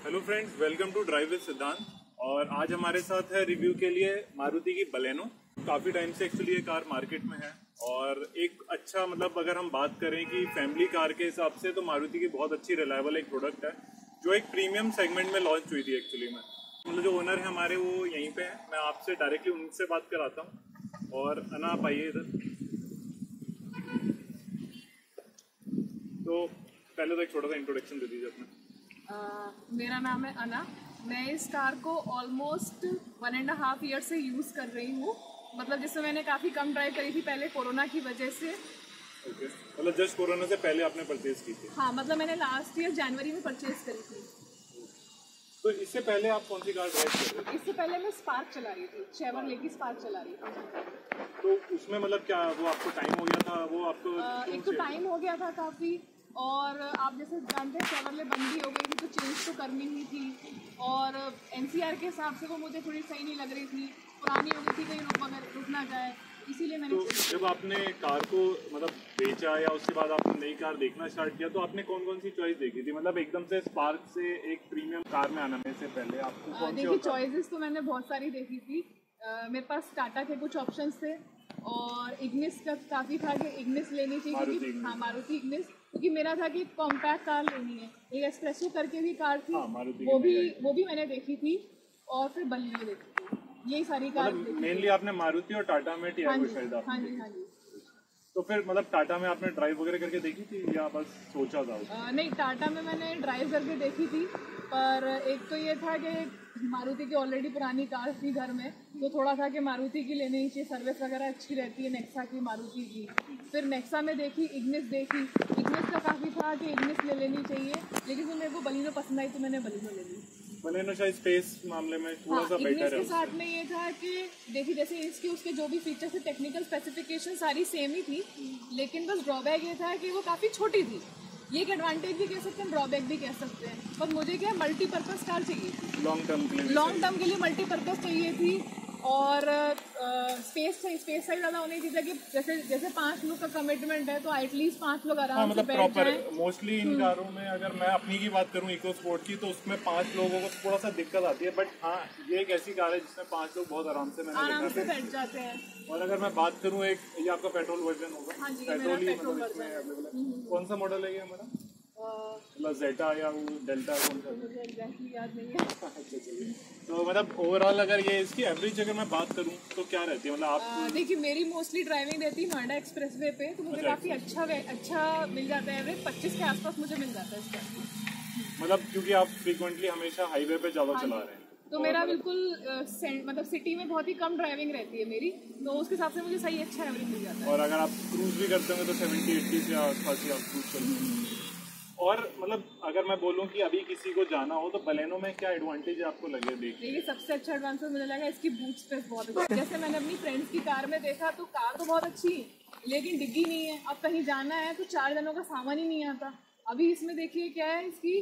Hello friends, welcome to drive with Siddhant. और आज हमारे साथ है रिव्यू के लिए मारुति की बलेनो। काफ़ी टाइम से एक्चुअली ये कार मार्केट में है और एक अच्छा मतलब अगर हम बात करें कि फैमिली कार के हिसाब से तो मारुति की बहुत अच्छी रिलायबल एक प्रोडक्ट है जो एक प्रीमियम सेगमेंट में लॉन्च हुई थी एक्चुअली में। मतलब जो ओनर है हमारे वो यहीं पे है, मैं आपसे डायरेक्टली उनसे बात कराता हूँ। और अना आप आइए इधर। तो पहले तो एक छोटा सा इंट्रोडक्शन दे दीजिए अपना। मेरा नाम है अना। मैं इस कार को ऑलमोस्ट 1.5 ईयर से यूज़ कर रही हूँ। मतलब जिसमें मैंने काफ़ी कम ड्राइव करी थी पहले कोरोना की वजह से। ओके, मतलब जस्ट कोरोना से पहले आपने परचेज की थी? हाँ, मतलब मैंने लास्ट ईयर जनवरी में परचेज करी थी। तो इससे पहले आप कौन सी कार ड्राइव कर रहे थे? इससे पहले मैं स्पार्क चला रही थी, शेवरले की स्पार्क चला रही थी। तो उसमें मतलब क्या वो आपको टाइम हो गया था? वो आपको एक तो टाइम हो गया था काफ़ी, और आप जैसे जानते हैं शेवरले बंद भी हो गई थी तो चेंज तो करनी ही थी। और एनसीआर के हिसाब से वो मुझे थोड़ी सही नहीं लग रही थी, पुरानी हो गई थी, कहीं रुक ना जाए, इसीलिए मैंने। तो जब आपने कार को मतलब बेचा या उसके बाद आपने नई कार देखना स्टार्ट किया तो आपने कौन कौन सी चॉइस देखी थी? मतलब एकदम से स्पार्क से एक प्रीमियम कार में आने से पहले आपको कौन सी? देखिए, चॉइसेस तो मैंने बहुत सारी देखी थी। मेरे पास टाटा के कुछ ऑप्शंस थे और इग्निस का काफ़ी था कि इग्निस लेनी चाहिए। हाँ, मारुति इग्निस, क्योंकि मेरा था कि कॉम्पैक्ट कार लेनी है। एक एक्सप्रेसो करके भी कार थी। हाँ, वो भी मैंने देखी थी। और फिर बलिनो देखी थी। यही सारी कार मतलब मेनली आपने मारुति और टाटा में टियागो शायद आपने? हाँ जी। तो फिर मतलब टाटा में आपने ड्राइव वगैरह करके देखी थी या बस सोचा था? नहीं, टाटा में मैंने ड्राइव करके देखी थी, पर एक तो ये था कि मारुति की ऑलरेडी पुरानी कार थी घर में, तो थोड़ा था कि मारुति की लेनी चाहिए, सर्विस वगैरह अच्छी रहती है नेक्सा की, मारुति की। फिर नेक्सा में देखी, इग्निस देखी। इग्निस का काफ़ी था कि इग्निस ले लेनी चाहिए, लेकिन फिर मेरे को बलिनो पसंद आई तो मैंने बलिनो ले ली। बलेनो शायद स्पेस मामले में थोड़ा सा बेटर है। के साथ में ये था कि देखिए, जैसे इसके उसके जो भी फीचर्स थे, टेक्निकल स्पेसिफिकेशन सारी सेम ही थी, लेकिन बस ड्रॉबैक ये था कि वो काफ़ी छोटी थी। ये एक एडवांटेज भी कह सकते हैं, ड्रॉबैक भी कह सकते हैं। पर मुझे क्या मल्टीपर्पज़ कार चाहिए थी, लॉन्ग टर्म के लिए मल्टीपर्पज़ चाहिए थी। और स्पेस साइज ज़्यादा होनी चाहिए कि जैसे 5 लोग का कमिटमेंट है तो एटलीस्ट 5 लोग आराम से बैठ जाएं। मोस्टली इन कारों में अगर मैं अपनी की बात करूं इको स्पोर्ट की, तो उसमें 5 लोगों को थोड़ा सा दिक्कत आती है। बट हाँ, ये एक ऐसी कार है जिसमें 5 लोग बहुत आराम से बैठ जाते हैं। और अगर मैं बात करूं, एक ये आपका पेट्रोल वर्जन होगा? हाँ जी, पेट्रोल ही पेट्रोल मतलब इसमें अवेलेबल है। कौन सा मॉडल है ये हमारा? मतलब जेटा या वो डेल्टा, कौन सा? मुझे एग्जैक्टली याद नहीं है। अच्छा, चलिए। तो मतलब ओवरऑल अगर ये इसकी एवरेज अगर मैं बात करूं तो क्या रहती है? मतलब आप देखिए, मेरी मोस्टली ड्राइविंग रहती है नोएडा एक्सप्रेसवे पे, तो मुझे काफ़ी अच्छा मिल जाता है। एवरेज 25 के आसपास मुझे मिल जाता है इसका। मतलब क्योंकि आप फ्रीक्वेंटली हमेशा हाईवे पे ज़्यादा चला रहे हैं तो मेरा बिल्कुल मतलब सिटी में बहुत ही कम ड्राइविंग रहती है मेरी, तो उसके हिसाब से मुझे सही अच्छा एवरेज मिल जाता है। और अगर आप क्रूज भी करते होंगे तो 70-80 से आसपास ही आप क्रूज करते हैं। और मतलब अगर मैं बोलूं कि अभी किसी को जाना हो तो बलेनो में क्या एडवांटेज आपको लगे? देखिए, सबसे अच्छा एडवांटेज मुझे लगा इसकी बूट स्पेस बहुत अच्छी। जैसे मैंने अपनी फ्रेंड्स की कार में देखा तो कार तो बहुत अच्छी है, लेकिन डिग्गी नहीं है। अब कहीं जाना है तो 4 जनों का सामान ही नहीं आता। अभी इसमें देखिए क्या है, इसकी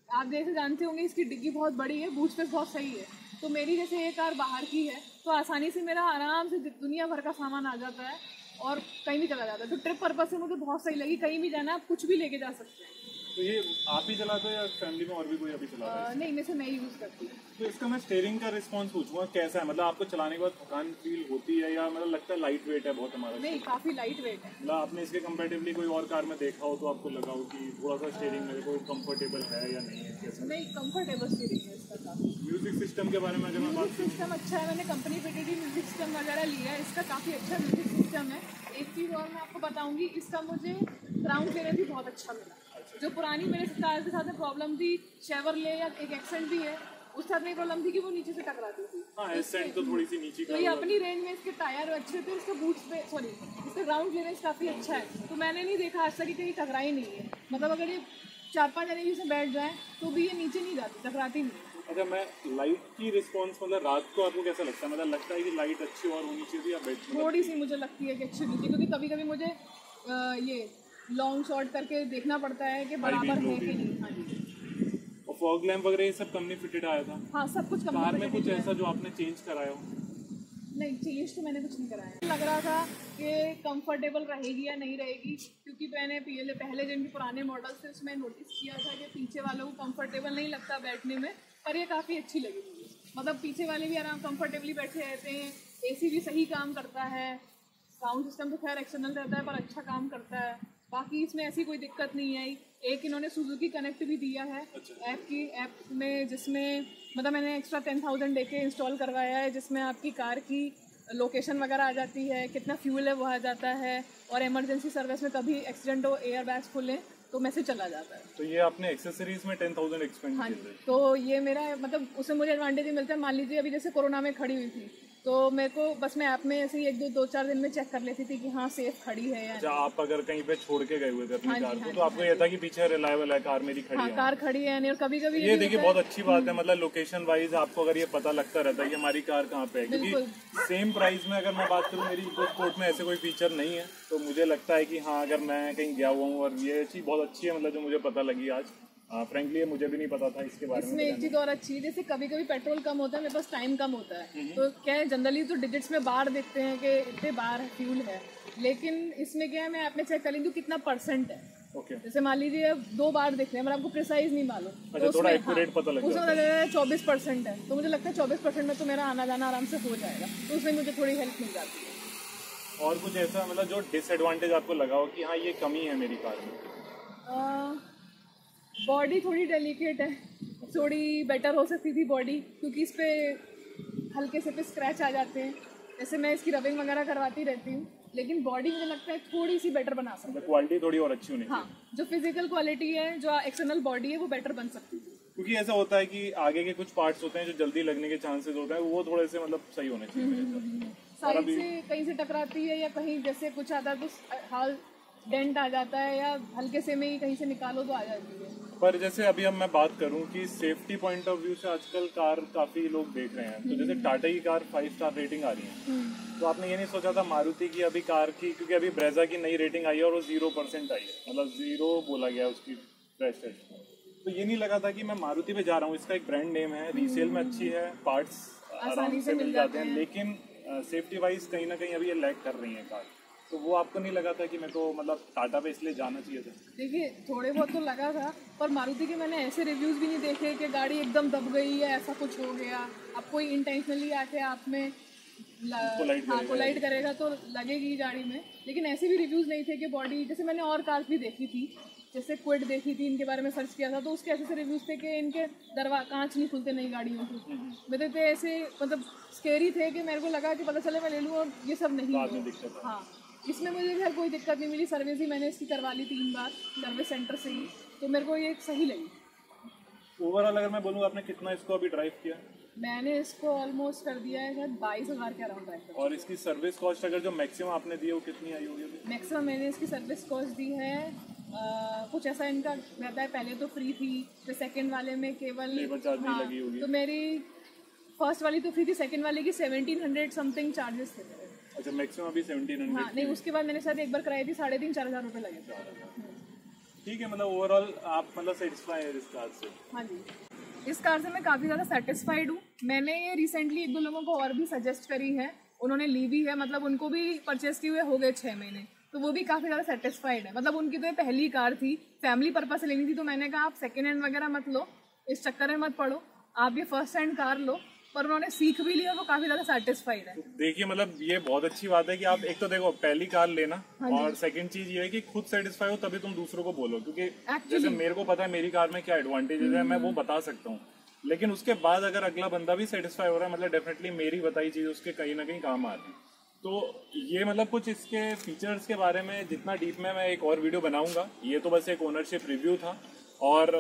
आप जैसे जानते होंगे इसकी डिग्गी बहुत बड़ी है, बूट स्पेस बहुत सही है। तो मेरी जैसे ये कार बाहर की है तो आसानी से मेरा आराम से दुनिया भर का सामान आ जाता है और कहीं भी चला जाता है। तो ट्रिप पर्पज से मुझे बहुत सही लगी। कहीं भी जाना है आप कुछ भी लेके जा सकते हैं। तो ये आप ही चलाते हो या फैमिली में और भी कोई अभी चला रहा है? नहीं, मैं से मैं यूज़ करती हूँ। तो इसका मैं स्टीयरिंग का रिस्पॉन्स पूछूंगा कैसा है? मतलब आपको चलाने के बाद थकान फील होती है या मतलब लगता है लाइट वेट है बहुत हमारा? नहीं, काफ़ी लाइट वेट है। मतलब आपने इसके कंपैरेटिवली कोई और कार में देखा हो तो आपको लगा हो कि थोड़ा सा स्टीयरिंग मेरे को कंफर्टेबल है या नहीं है, कैसा? नहीं, कंफर्टेबल स्टीयरिंग है इसका काफ़ी। म्यूजिक सिस्टम के बारे में अगर मैं बात म्यूजिक सिस्टम अच्छा है, मैंने कंपनी फिटेड ही म्यूजिक सिस्टम वगैरह लिया है। इसका काफ़ी अच्छा म्यूजिक सिस्टम है। एक चीज़ और मैं आपको बताऊंगी, इसका मुझे ग्राउंड क्लियरेंस भी बहुत अच्छा मिला। जो पुरानी मेरे कार के साथ में प्रॉब्लम थी, शेवरले या एक एक्सेंट भी है, उस साथ में प्रॉब्लम थी कि वो नीचे से टकराती थी। हाँ, एक्सेंट तो थोड़ी सी नीचे तो ये अपनी रेंज में इसके टायर अच्छे थे, इसका इसका ग्राउंड क्लियरेंस काफ़ी अच्छा है। तो मैंने नहीं देखा आज तक कि कहीं टकराई नहीं है। मतलब अगर ये 4-5 जने भी इसमें बैठ जाएँ तो भी ये नीचे नहीं जाती, टकराती नहीं। अच्छा, मैं लाइट की रिस्पॉन्स मतलब रात को आपको कैसा लगता है? मतलब लगता है कि लाइट अच्छी और होनी चाहिए या बेटर? थोड़ी सी मुझे लगती है कि अच्छी होनी चाहिए, क्योंकि कभी कभी मुझे ये लॉन्ग शॉट करके देखना पड़ता है कि बराबर है कि नहीं। हाँ जी। और फॉग लैम्प वगैरह ये सब कंपनी फिटेड आया था? हाँ, सब कुछ कार में कुछ ऐसा जो आपने चेंज कराया हो? नहीं, चेंज तो मैंने कुछ नहीं कराया। लग रहा था कि कंफर्टेबल रहेगी या नहीं रहेगी, क्योंकि मैंने पहले जिनके पुराने मॉडल्स थे उसमें नोटिस किया था कि पीछे वालों को कंफर्टेबल नहीं लगता बैठने में, पर ये काफ़ी अच्छी लगी मुझे। मतलब पीछे वाले भी आराम कंफर्टेबली बैठे रहते हैं, एसी भी सही काम करता है, साउंड सिस्टम तो खैर एक्सटर्नल रहता है पर अच्छा काम करता है। बाकी इसमें ऐसी कोई दिक्कत नहीं आई। एक इन्होंने सुजुकी कनेक्ट भी दिया है ऐप में, जिसमें मतलब मैंने एक्स्ट्रा 10,000 दे के इंस्टॉल करवाया है, जिसमें आपकी कार की लोकेशन वगैरह आ जाती है, कितना फ्यूल है वो आ जाता है, और इमरजेंसी सर्विस में कभी एक्सीडेंट हो, एयर बैग्स खुले तो मैसेज चला जाता है। तो ये आपने एक्सेसरीज में 10,000 एक्सपेंड हाँ, किया है। तो ये मेरा मतलब उससे मुझे एडवांटेज मिलता है। मान लीजिए अभी जैसे कोरोना में खड़ी हुई थी, तो मेरे को बस मैं ऐप में ऐसे ही 1-2-4 दिन में चेक कर लेती थी कि हाँ सेफ खड़ी है या अच्छा, आप अगर कहीं पे छोड़ के गए हुए थे अपनी हाँ जी, कार को, हाँ तो आपको ये था कि पीछे रिलायबल है, कार मेरी खड़ी हाँ, है। कार खड़ी है नहीं। और कभी कभी ये देखिए बहुत अच्छी बात है, मतलब लोकेशन वाइज आपको अगर ये पता लगता रहता है कि हमारी कार कहाँ पे है, क्योंकि सेम प्राइस में अगर मैं बात करूँ, मेरी इको स्पोर्ट में ऐसे कोई फीचर नहीं है, तो मुझे लगता है कि हाँ अगर मैं कहीं गया हुआ हूँ, और ये चीज़ बहुत अच्छी है, मतलब जो मुझे पता लगी आज। फ्रेंकली ये मुझे भी नहीं पता था इसके बारे में। इसमें एक चीज़ और अच्छी है, जैसे कभी कभी पेट्रोल कम होता है, मेरे पास टाइम कम होता है, तो क्या है जनरली तो डिजिट्स में बार देखते हैं कि इतने बार फ्यूल है, लेकिन इसमें क्या है मैं ऐप में चेक कर ली हूँ कितना परसेंट है। ओके, जैसे मान लीजिए 2 बार देखते हैं, मतलब आपको प्रिसाइज नहीं मालूम, अच्छा, थोड़ा एक्यूरेट पता लग उसमें लग रहा है 24% है, तो मुझे लगता है 24% में तो मेरा आना जाना आराम से हो जाएगा, तो उसमें मुझे थोड़ी हेल्प मिल जाती है। और कुछ ऐसा मतलब जो डिसएडवांटेज आपको लगा हो कि हाँ ये कमी है मेरी कार में? बॉडी थोड़ी डेलिकेट है, थोड़ी बेटर हो सकती थी बॉडी, क्योंकि इस पे हल्के से पे स्क्रैच आ जाते हैं। जैसे मैं इसकी रबिंग वगैरह करवाती रहती हूँ, लेकिन बॉडी मुझे लगता है थोड़ी सी बेटर बना सकते हैं। क्वालिटी थोड़ी और अच्छी होनी चाहिए। हाँ, जो फिजिकल क्वालिटी है, जो एक्सटर्नल बॉडी है, वो बेटर बन सकती है। क्योंकि ऐसा होता है कि आगे के कुछ पार्ट्स होते हैं जो जल्दी लगने के चांसेस होते हैं, वो थोड़े से मतलब सही होने चाहिए। साइड से कहीं से टकराती है, या कहीं जैसे कुछ आता है तो हाल डेंट आ जाता है, या हल्के से में ही कहीं से निकालो तो आ जाती है। पर जैसे अभी अब मैं बात करूं कि सेफ्टी पॉइंट ऑफ व्यू से आजकल कार काफी लोग देख रहे हैं, तो जैसे टाटा की कार 5 स्टार रेटिंग आ रही है, तो आपने ये नहीं सोचा था मारुति की अभी कार की, क्योंकि अभी ब्रेजा की नई रेटिंग आई है और वो 0% आई है, मतलब 0 बोला गया उसकी क्रैश टेस्ट में, तो ये नहीं लगा था कि मैं मारुति पे जा रहा हूँ, इसका एक ब्रांड नेम है, रीसेल में अच्छी है, पार्ट्स आसानी से मिल जाते हैं, लेकिन सेफ्टी वाइज कहीं ना कहीं अभी ये लैग कर रही है कार, तो वो आपको नहीं लगा था कि मेरे को मतलब टाटा पे इसलिए जाना चाहिए था? देखिए थोड़े बहुत तो लगा था, पर मारुति के मैंने ऐसे रिव्यूज भी नहीं देखे कि गाड़ी एकदम दब गई या ऐसा कुछ हो गया। अब कोई इंटेंशनली आके आप में कोलाइड करेगा तो लगेगी गाड़ी में, लेकिन ऐसे भी रिव्यूज नहीं थे कि बॉडी, जैसे मैंने और कार्स भी देखी थी, जैसे क्विड देखी थी, इनके बारे में सर्च किया था, तो उसके ऐसे रिव्यूज थे कि इनके कांच नहीं खुलते नई गाड़ियों के। मेरे तो ऐसे मतलब स्केरी थे कि मेरे को लगा कि पता चले मैं ले लूँ और ये सब नहीं है। हाँ, इसमें मुझे खैर कोई दिक्कत नहीं मिली, सर्विस ही मैंने इसकी करवा ली 3 बार सर्विस सेंटर से ही, तो मेरे को ये सही लगी। ओवरऑल अगर मैं बोलूँ आपने कितना इसको अभी ड्राइव किया? मैंने इसको ऑलमोस्ट कर दिया है शायद 22,000 के अराउंड ड्राइव किया। और इसकी सर्विस कॉस्ट अगर जो मैक्सिमम आपने दी है वो कितनी आई होगी? मैक्सिमम मैंने इसकी सर्विस कॉस्ट दी है कुछ ऐसा इनका रहता है, पहले तो फ्री थी, फिर सेकंड वाले में केवल लेबर चार्ज नहीं लगी होगी। तो मेरी फर्स्ट वाली तो फ्री थी, सेकंड वाले की 1700 समथिंग चार्जेस थे। अच्छा, मैक्सिमम अभी 1700। हाँ, नहीं उसके बाद मैंने शायद एक बार कराई थी, 3,500-4,000 रुपये लगे थे। ठीक है, मतलब ओवरऑल आप मतलब सेटिस्फाई है इस कार से? हाँ जी, इस कार से मैं काफ़ी ज़्यादा सेटिस्फाइड हूँ। मैंने ये रिसेंटली 1-2 लोगों को और भी सजेस्ट करी है, उन्होंने ली भी है, मतलब उनको भी परचेस किए हुए हो गए 6 महीने, तो वो भी काफ़ी ज़्यादा सेटिस्फाइड है। मतलब उनकी तो ये पहली कार थी, फैमिली पर्पज से लेनी थी, तो मैंने कहा आप सेकेंड हैंड वगैरह मत लो, इस चक्कर में मत पड़ो, आप ये फर्स्ट हैंड कार लो। पर उन्होंने सीख भी लिया, वो काफी ज्यादा सेटिस्फाइड है। देखिए मतलब ये बहुत अच्छी बात है कि आप एक तो देखो पहली कार लेना, और सेकंड चीज ये है कि खुद सेटिस्फाई हो तभी तुम दूसरों को बोलो, क्योंकि जैसे मेरे को पता है मेरी कार में क्या एडवांटेजेस है, मैं वो बता सकता हूँ, लेकिन उसके बाद अगर अगला बंदा भी सेटिस्फाई हो रहा है, मतलब डेफिनेटली मेरी बताई चीज उसके कहीं ना कहीं काम आ रही है। तो ये मतलब कुछ इसके फीचर्स के बारे में जितना डीप में मैं एक और वीडियो बनाऊंगा, ये तो बस एक ओनरशिप रिव्यू था, और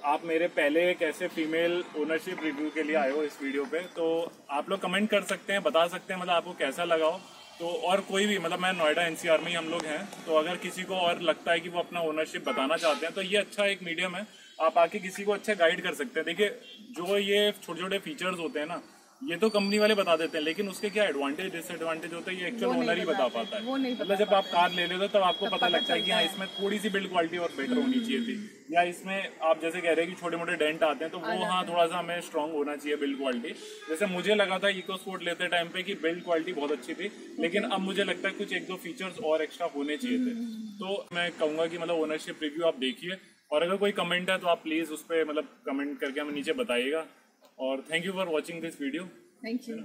आप मेरे पहले एक ऐसे फीमेल ओनरशिप रिव्यू के लिए आए हो इस वीडियो पे, तो आप लोग कमेंट कर सकते हैं, बता सकते हैं मतलब आपको कैसा लगा हो। तो और कोई भी मतलब मैं नोएडा एनसीआर में ही हम लोग हैं, तो अगर किसी को और लगता है कि वो अपना ओनरशिप बताना चाहते हैं, तो ये अच्छा एक मीडियम है, आप आके किसी को अच्छा गाइड कर सकते हैं। देखिए जो ये छोटे छोटे फीचर्स होते हैं ना, ये तो कंपनी वाले बता देते हैं, लेकिन उसके क्या एडवांटेज डिसएडवांटेज होता है ये एक्चुअल ओनर ही बता पाता है। मतलब जब आप कार ले लेते हो तब आपको पता लगता है कि हाँ इसमें थोड़ी सी बिल्ड क्वालिटी और बेटर होनी चाहिए थी, या इसमें आप जैसे कह रहे हैं कि छोटे मोटे डेंट आते हैं तो वो हाँ थोड़ा सा हमें स्ट्रॉन्ग होना चाहिए बिल्ड क्वालिटी। जैसे मुझे लगा था इको स्पोर्ट लेते टाइम पे कि बिल्ड क्वालिटी बहुत अच्छी थी, लेकिन अब मुझे लगता है कुछ एक दो फीचर्स और एक्स्ट्रा होने चाहिए थे। तो मैं कहूंगा कि मतलब ओनरशिप रिव्यू आप देखिए, और अगर कोई कमेंट है तो आप प्लीज उस पर मतलब कमेंट करके हमें नीचे बताइएगा। और thank you for watching this video. Thank you.